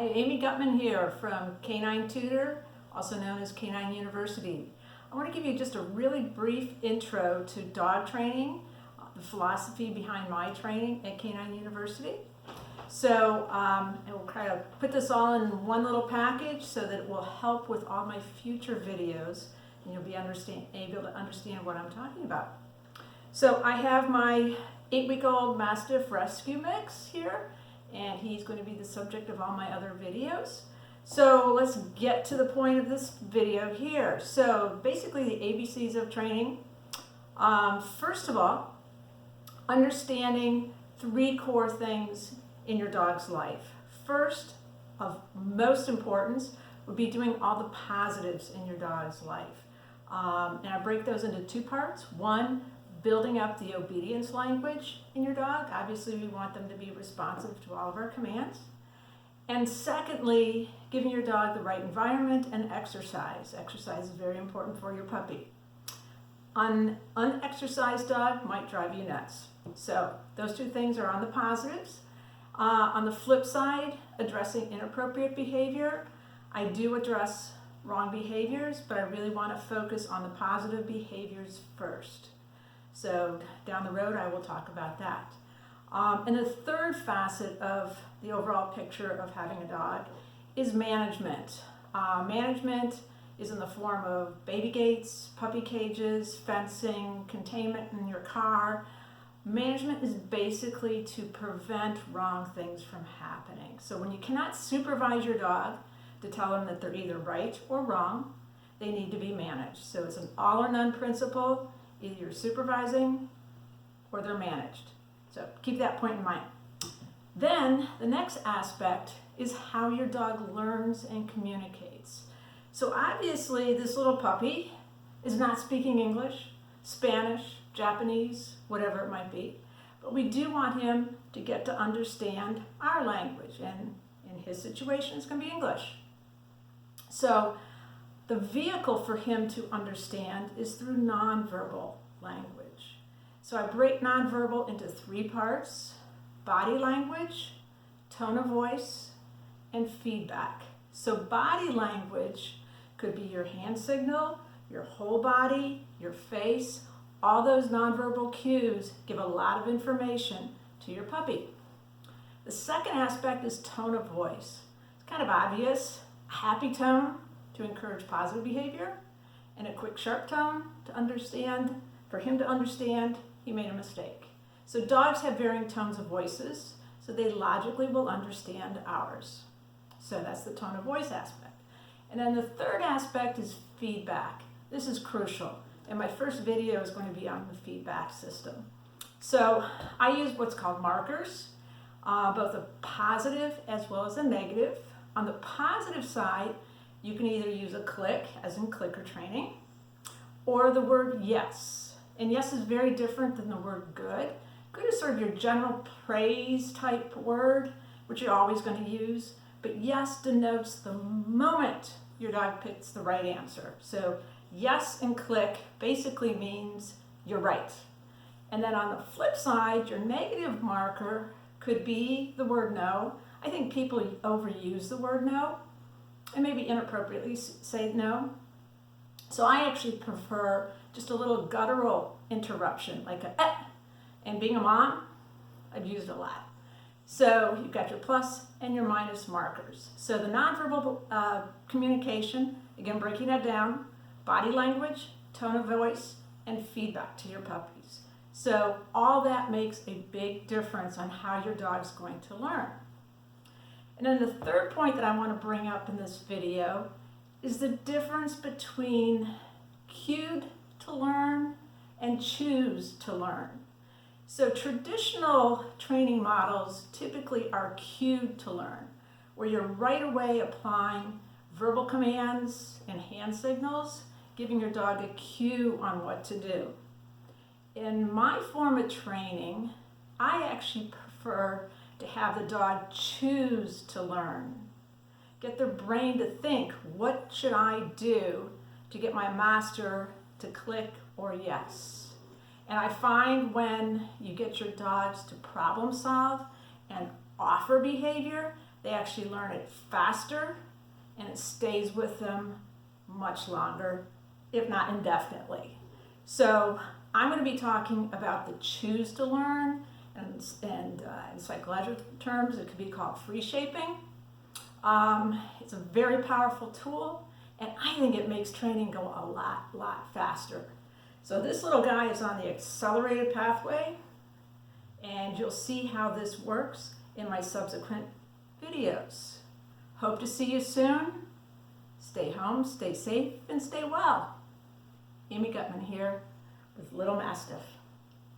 Hi, Amy Gutman here from Canine Tutor, also known as Canine University. I want to give you just a really brief intro to dog training, the philosophy behind my training at Canine University. So I will try to put this all in one little package so that it will help with all my future videos and you'll be able to understand what I'm talking about. So I have my 8-week-old Mastiff rescue mix here, and he's going to be the subject of all my other videos. So let's get to the point of this video here. So basically the ABCs of training. First of all, understanding 3 core things in your dog's life. First, of most importance, would be doing all the positives in your dog's life. And I break those into 2 parts. One, building up the obedience language in your dog. Obviously, we want them to be responsive to all of our commands. And secondly, giving your dog the right environment and exercise. Exercise is very important for your puppy. An unexercised dog might drive you nuts. So those 2 things are on the positives. On the flip side, addressing inappropriate behavior. I do address wrong behaviors, but I really want to focus on the positive behaviors first. So down the road, I will talk about that. And the third facet of the overall picture of having a dog is management. Management is in the form of baby gates, puppy cages, fencing, containment in your car. Management is basically to prevent wrong things from happening. So when you cannot supervise your dog to tell them that they're either right or wrong, they need to be managed. So it's an all or none principle. Either you're supervising or they're managed. So keep that point in mind. Then the next aspect is how your dog learns and communicates. So obviously this little puppy is not speaking English, Spanish, Japanese, whatever it might be. But we do want him to get to understand our language, and in his situation it's going to be English. So the vehicle for him to understand is through nonverbal language. So I break nonverbal into 3 parts: body language, tone of voice, and feedback. So body language could be your hand signal, your whole body, your face. All those nonverbal cues give a lot of information to your puppy. The second aspect is tone of voice. It's kind of obvious. A happy tone to encourage positive behavior, and a quick sharp tone to understand, for him to understand he made a mistake. So dogs have varying tones of voices, so they logically will understand ours. So that's the tone of voice aspect. And then the third aspect is feedback. This is crucial, and my first video is going to be on the feedback system. So I use what's called markers, both a positive as well as a negative. On the positive side, you can either use a click, as in clicker training, or the word yes. And yes is very different than the word good. Good is sort of your general praise type word, which you're always going to use. But yes denotes the moment your dog picks the right answer. So yes and click basically means you're right. And then on the flip side, your negative marker could be the word no. I think people overuse the word no and maybe inappropriately say no. So I actually prefer just a little guttural interruption, like a eh. And being a mom, I've used it a lot. So you've got your plus and your minus markers. So the nonverbal communication, again breaking that down, body language, tone of voice, and feedback to your puppies. So all that makes a big difference on how your dog's going to learn. And then the third point that I want to bring up in this video is the difference between cued to learn and choose to learn. So traditional training models typically are cued to learn, where you're right away applying verbal commands and hand signals, giving your dog a cue on what to do. In my form of training, I actually prefer to have the dog choose to learn. Get their brain to think, what should I do to get my master to click or yes? And I find when you get your dogs to problem solve and offer behavior, they actually learn it faster and it stays with them much longer, if not indefinitely. So I'm going to be talking about the choose to learn, and in psychological terms, it could be called free shaping. It's a very powerful tool, and I think it makes training go a lot faster. So this little guy is on the accelerated pathway, and you'll see how this works in my subsequent videos. Hope to see you soon. Stay home, stay safe, and stay well. Amy Gutman here with Little Mastiff.